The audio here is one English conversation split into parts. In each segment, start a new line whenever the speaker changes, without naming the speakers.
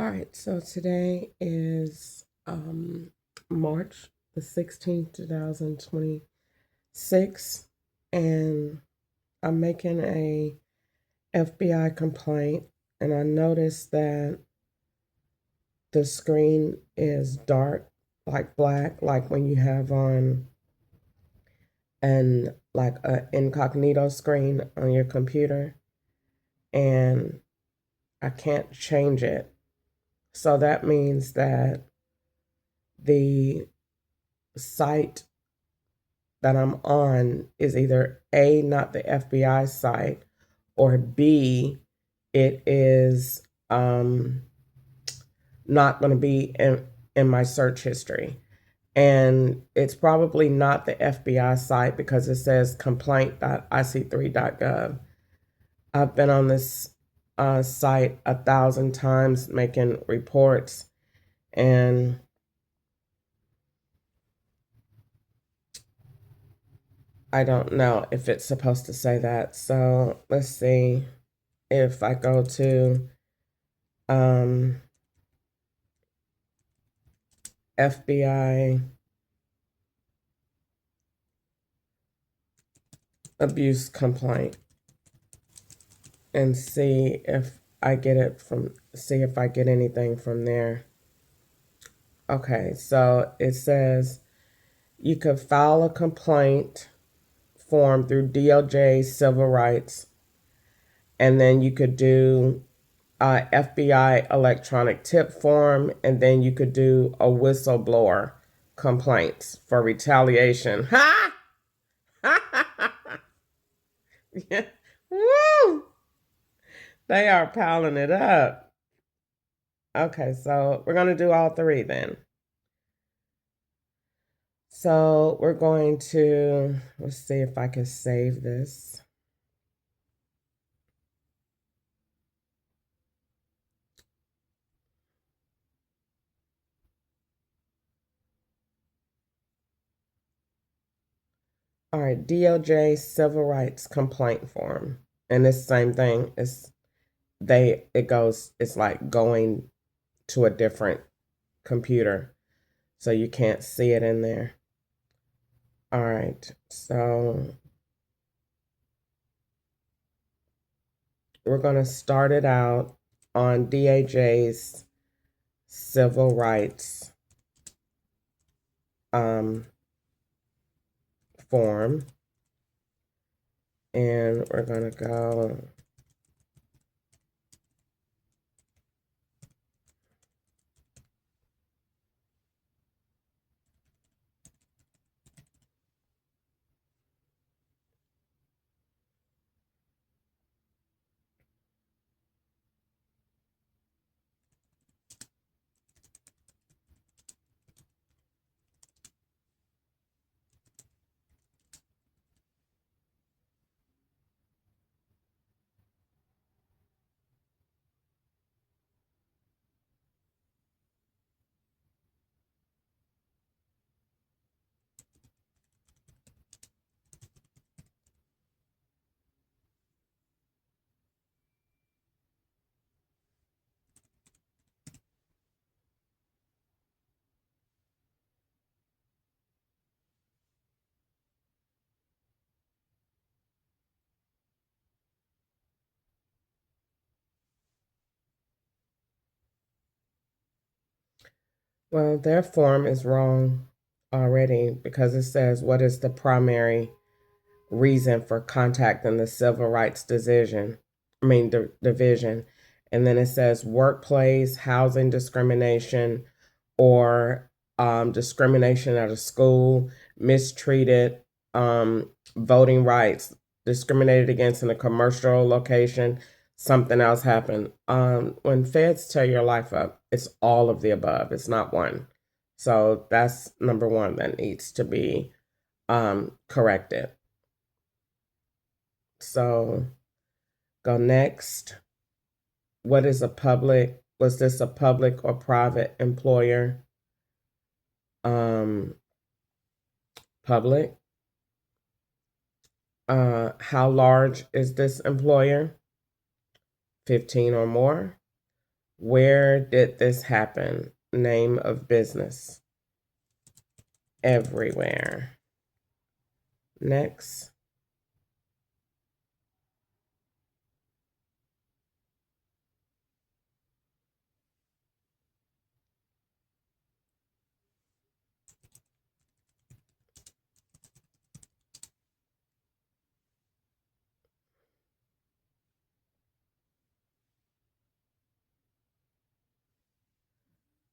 All right, so today is March the 16th, 2026, and I'm making a FBI complaint, and I noticed that the screen is dark, like black, like when you have on an incognito screen on your computer, and I can't change it. So that means that the site that I'm on is either A, not the FBI site, or B, it is not going to be in my search history. And it's probably not the FBI site because it says complaint.ic3.gov. I've been on this site 1,000 times making reports, and I don't know if it's supposed to say that. So let's see if I go to FBI abuse complaint and see if I get anything from there. Okay, so it says you could file a complaint form through DOJ Civil Rights, and then you could do FBI electronic tip form, and then you could do a whistleblower complaints for retaliation. Ha! Yeah. Woo! They are piling it up. Okay, so we're going to do all three then. So we're going to, let's see if I can save this. All right, DOJ Civil Rights Complaint Form. And it's the same thing. It's like going to a different computer. So you can't see it in there. All right, so we're going to start it out on DOJ's Civil Rights form. And we're going to go Well, their form is wrong already because it says, what is the primary reason for contacting the Civil Rights Division? Division. And then it says workplace, housing discrimination, or discrimination at a school, mistreated, voting rights, discriminated against in a commercial location, something else happened. When feds tear your life up, it's all of the above. It's not one. So that's number one that needs to be corrected. So go next. Was this a public or private employer? Public. How large is this employer? 15 or more. Where did this happen? Name of business. Everywhere. Next.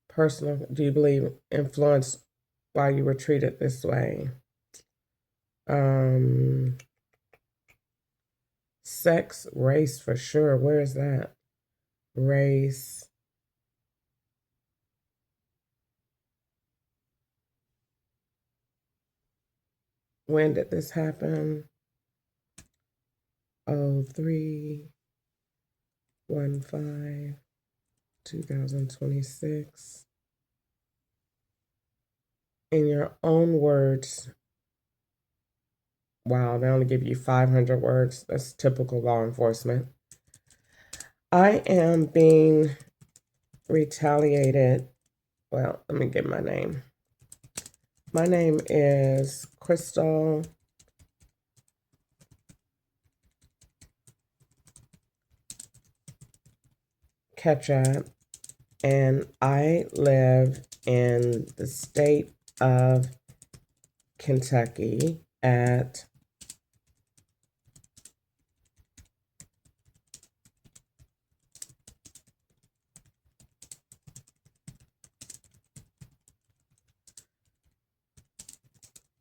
Personal. Do you believe influence why you were treated this way? Sex, race for sure. Where is that? Race. When did this happen? 03/15/2026. In your own words. Wow, they only give you 500 words. That's typical law enforcement. I am being retaliated. Well, let me give my name. My name is Crystal Ketchup, and I live in the state of Kentucky at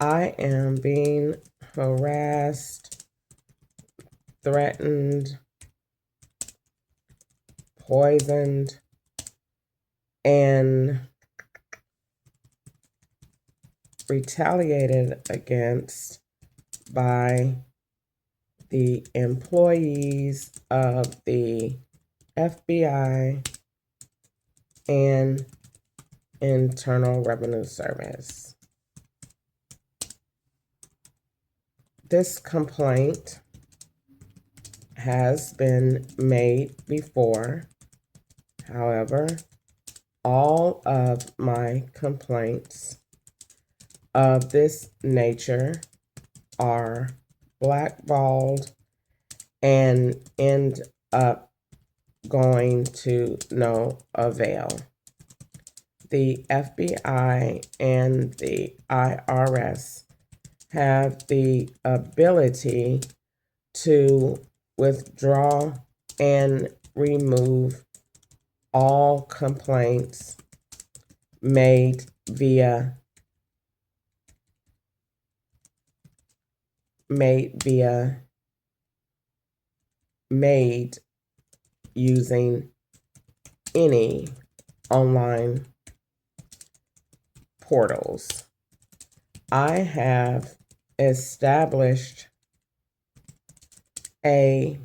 I am being harassed, threatened, poisoned, and retaliated against by the employees of the FBI and Internal Revenue Service. This complaint has been made before. However, all of my complaints of this nature are blackballed and end up going to no avail. The FBI and the IRS have the ability to withdraw and remove all complaints made using any online portals. I have established a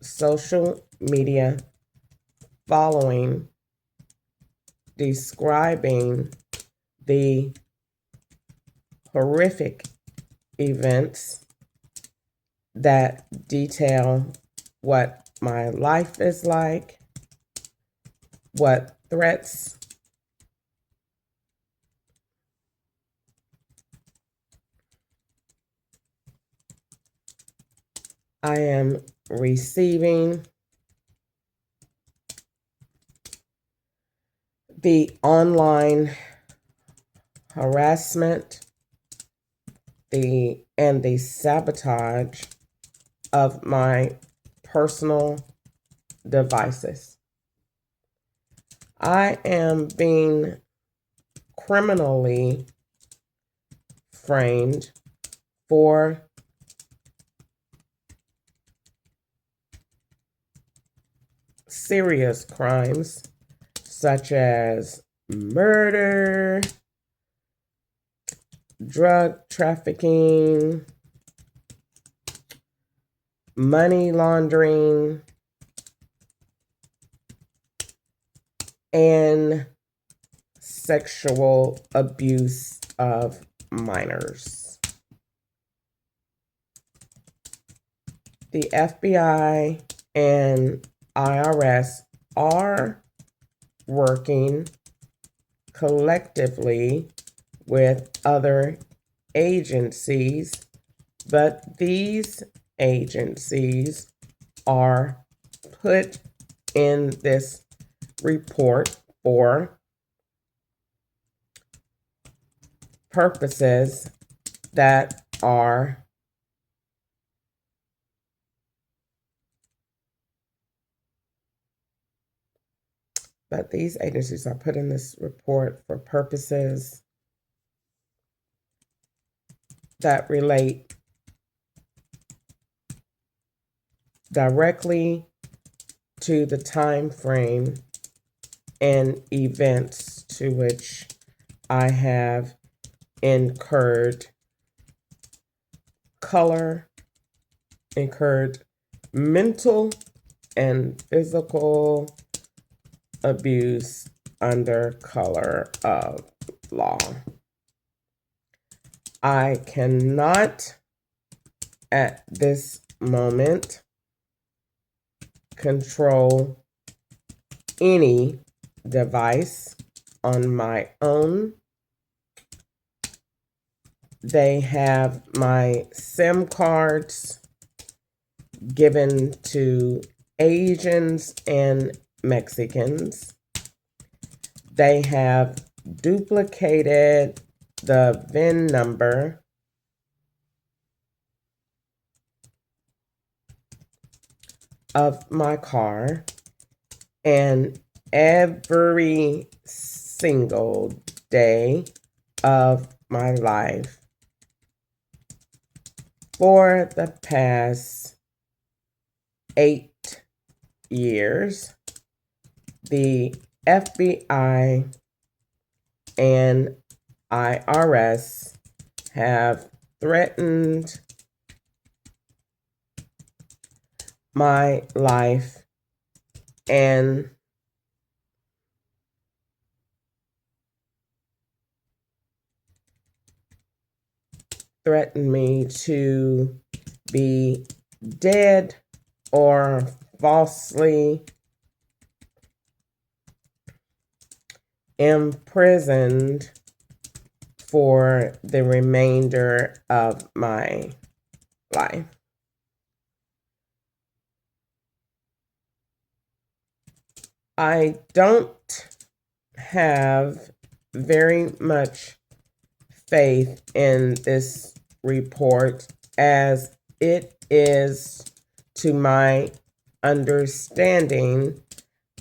social media following describing the horrific events that detail what my life is like, what threats I am receiving, the online harassment, and the sabotage of my personal devices. I am being criminally framed for serious crimes such as murder, drug trafficking, money laundering, and sexual abuse of minors. The FBI and IRS are working collectively with other agencies, but these agencies are put in this report for purposes that are but these agencies are put in this report for purposes that relate directly to the time frame and events to which I have incurred mental and physical abuse under color of law. I cannot at this moment control any device on my own. They have my SIM cards given to Asians and Mexicans. They have duplicated the VIN number of my car, and every single day of my life for the past 8 years, the FBI and IRS have threatened my life and threatened me to be dead or falsely imprisoned for the remainder of my life. I don't have very much faith in this report, as it is, to my understanding,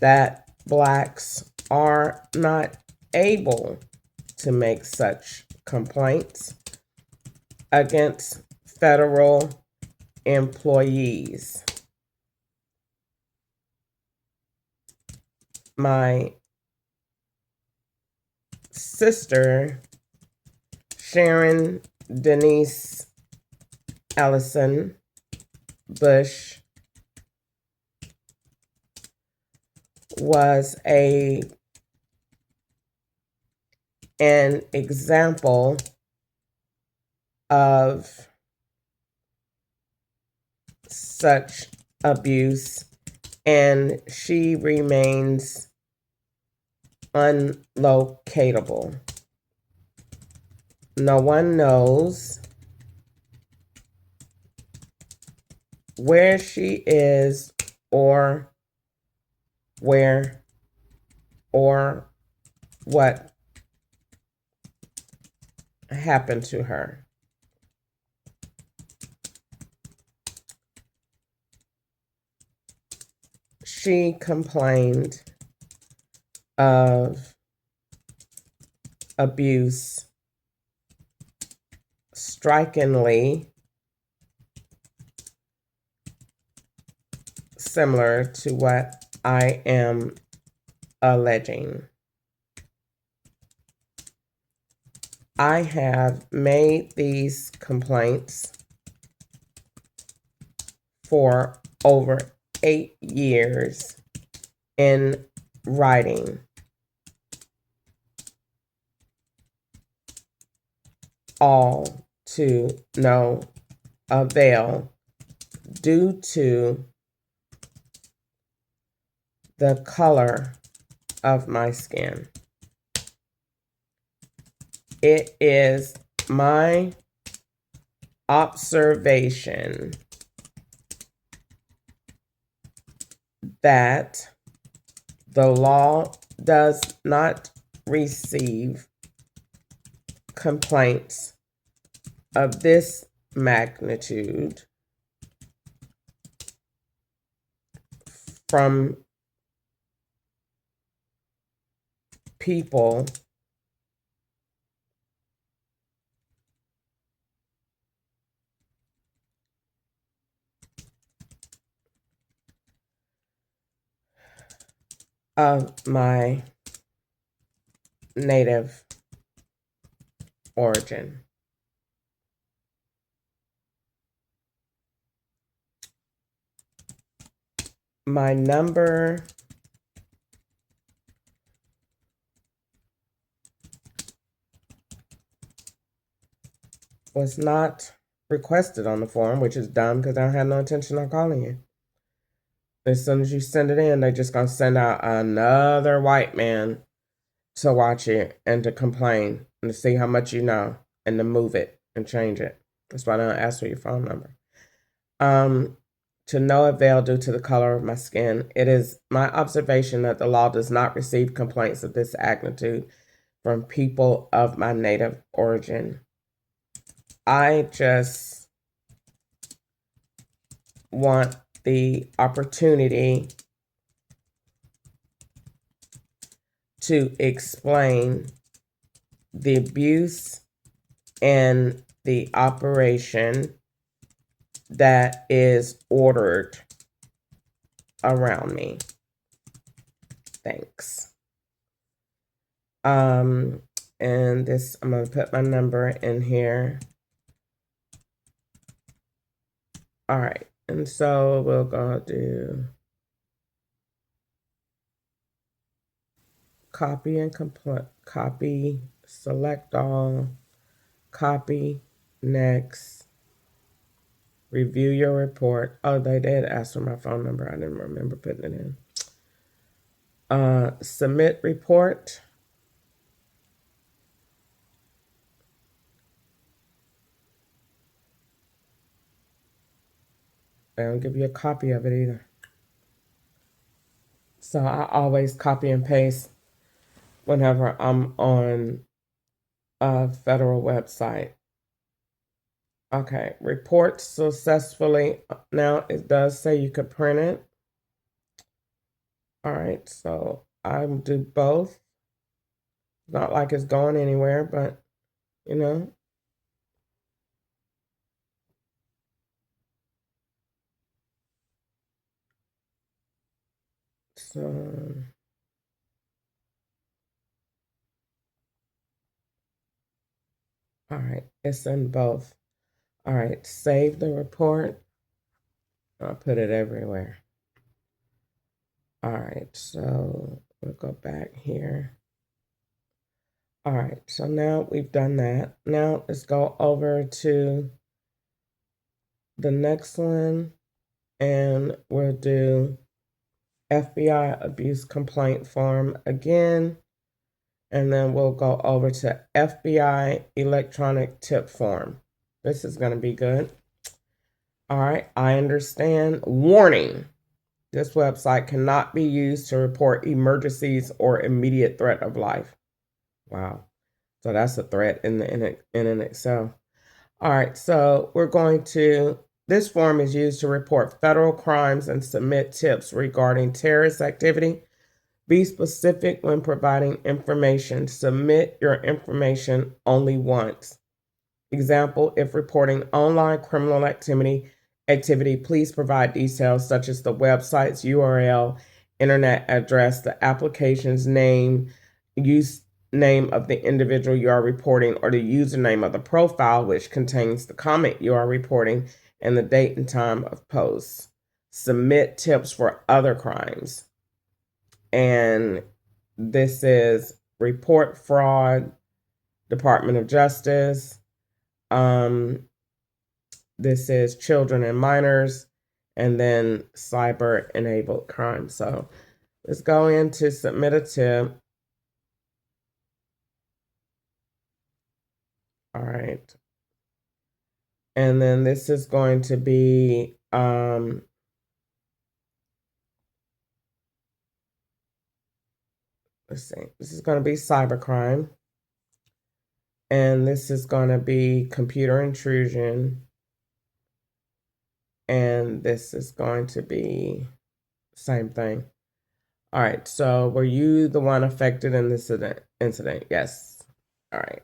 that Blacks are not able to make such complaints against federal employees. My sister, Sharon Denise Allison Bush, was an example of such abuse, and she remains unlocatable. No one knows where she is or where or what happened to her. She complained of abuse strikingly similar to what I am alleging. I have made these complaints for over 8 years in writing. All to no avail due to the color of my skin. It is my observation that the law does not receive complaints of this magnitude from people of my native origin. My number was not requested on the form, which is dumb because I had no intention on calling you. As soon as you send it in, they're just going to send out another white man to watch it and to complain and to see how much you know and to move it and change it. That's why I don't ask for your phone number. To no avail due to the color of my skin. It is my observation that the law does not receive complaints of this magnitude from people of my native origin. I just want the opportunity to explain the abuse and the operation that is ordered around me. Thanks. And this, I'm going to put my number in here. All right. And so we'll go do copy and copy, select all, copy, next. Review your report. Oh, they did ask for my phone number. I didn't remember putting it in. Submit report. They don't give you a copy of it either. So I always copy and paste whenever I'm on a federal website. Okay, report successfully. Now it does say you could print it. All right, so I will do both. Not like it's going anywhere, but you know. So all right, it's in both. All right, save the report. I'll put it everywhere. All right, so we'll go back here. All right, so now we've done that. Now let's go over to the next one and we'll do FBI abuse complaint form again. And then we'll go over to FBI electronic tip form. This is going to be good. All right, I understand. Warning. This website cannot be used to report emergencies or immediate threat of life. Wow. So that's a threat in an Excel. All right, so we're going to, this form is used to report federal crimes and submit tips regarding terrorist activity. Be specific when providing information. Submit your information only once. Example, if reporting online criminal activity, please provide details such as the website's URL, internet address, the application's name, name of the individual you are reporting, or the username of the profile, which contains the comment you are reporting, and the date and time of posts. Submit tips for other crimes. And this is report fraud, Department of Justice. This is children and minors, and then cyber enabled crime. So Let's go into submit a tip. All right. And then this is going to be, let's see, this is going to be cybercrime. And this is going to be computer intrusion. And this is going to be same thing. All right, so were you the one affected in this incident? Yes. All right.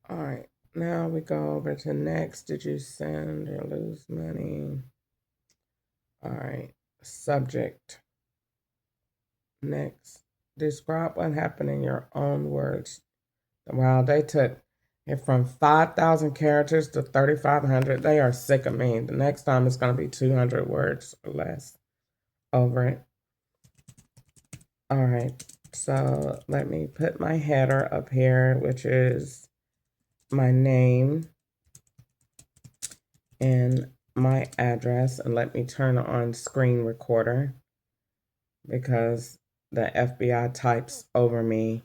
All right, now we go over to next. Did you send or lose money? All right, subject. Next, describe what happened in your own words. Wow, they took it from 5,000 characters to 3,500. They are sick of me. The next time it's going to be 200 words or less over it. All right, so let me put my header up here, which is my name and my address, and let me turn on screen recorder because the FBI types over me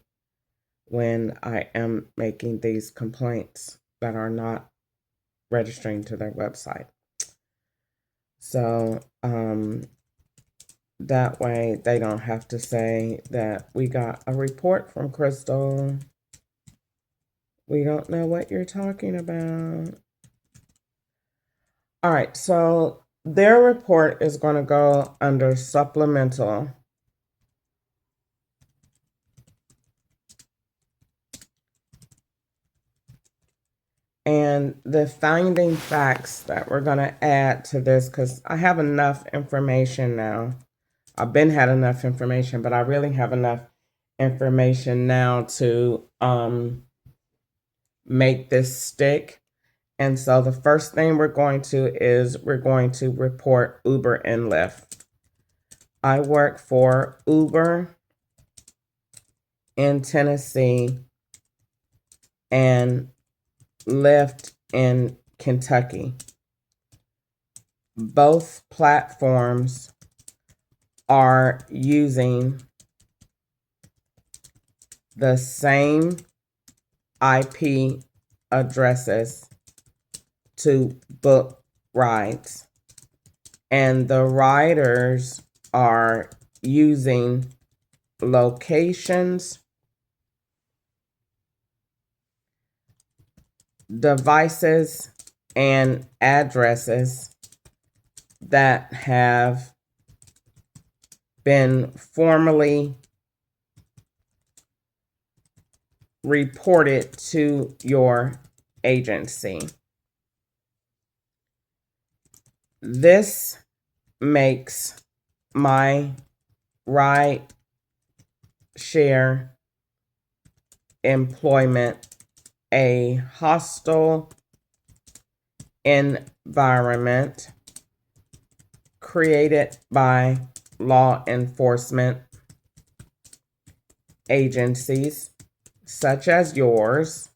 when I am making these complaints that are not registering to their website. So that way they don't have to say that we got a report from Crystal. We don't know what you're talking about. All right, so their report is going to go under supplemental. And the finding facts that we're going to add to this, because I have enough information now. I've been had enough information, but I really have enough information now to make this stick. And so the first thing we're going to report Uber and Lyft. I work for Uber in Tennessee and Lyft in Kentucky. Both platforms are using the same IP addresses to book rides, and the riders are using locations, devices, and addresses that have been formally reported to your agency. This makes my ride share employment a hostile environment created by law enforcement agencies such as yours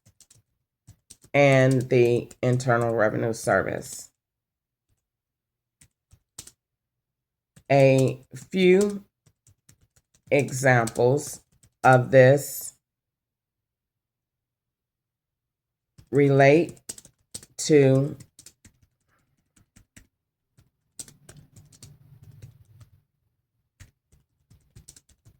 and the Internal Revenue Service. A few examples of this relate to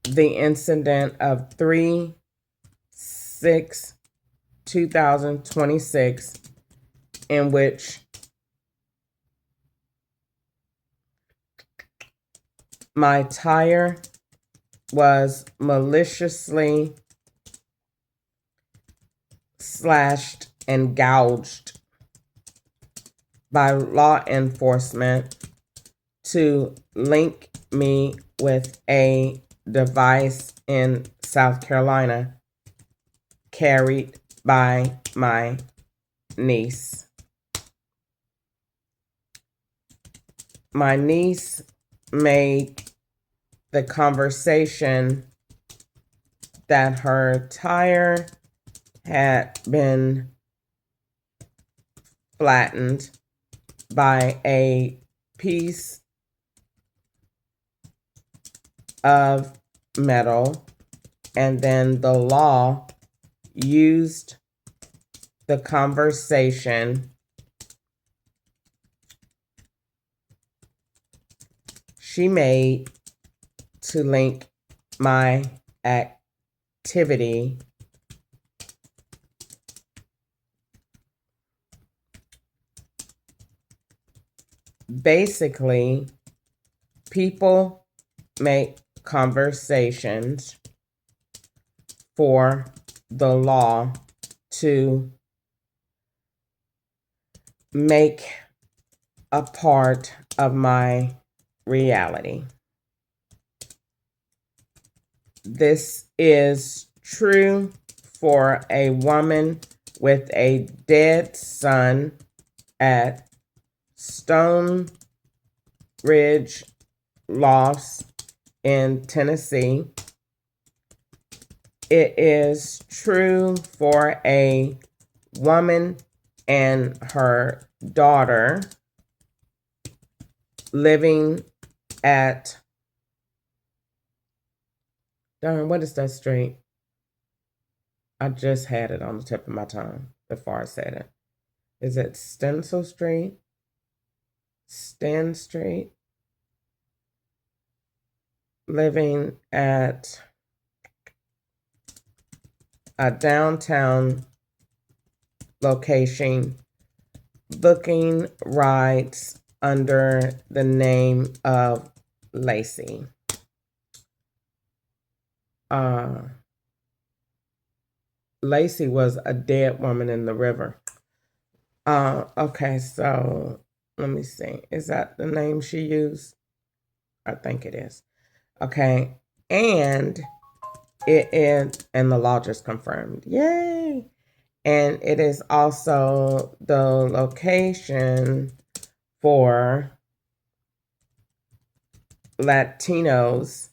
the incident of 3/6/2026 in which my tire was maliciously slashed and gouged by law enforcement to link me with a device in South Carolina carried by my niece. My niece made the conversation that her tire had been flattened by a piece of metal, and then the law used the conversation she made to link my activity basically. People make conversations for the law to make a part of my reality. This is true for a woman with a dead son at Stone Ridge Lofts in Tennessee. It is true for a woman and her daughter living at, darn, what is that street? I just had it on the tip of my tongue before I said it. Is it Stencil Street? Stan Street? Living at a downtown location, booking rides under the name of Lacey. Lacey was a dead woman in the river. Okay, so let me see. Is that the name she used? I think it is. Okay, and it is, and the law just confirmed. Yay! And it is also the location for Latinos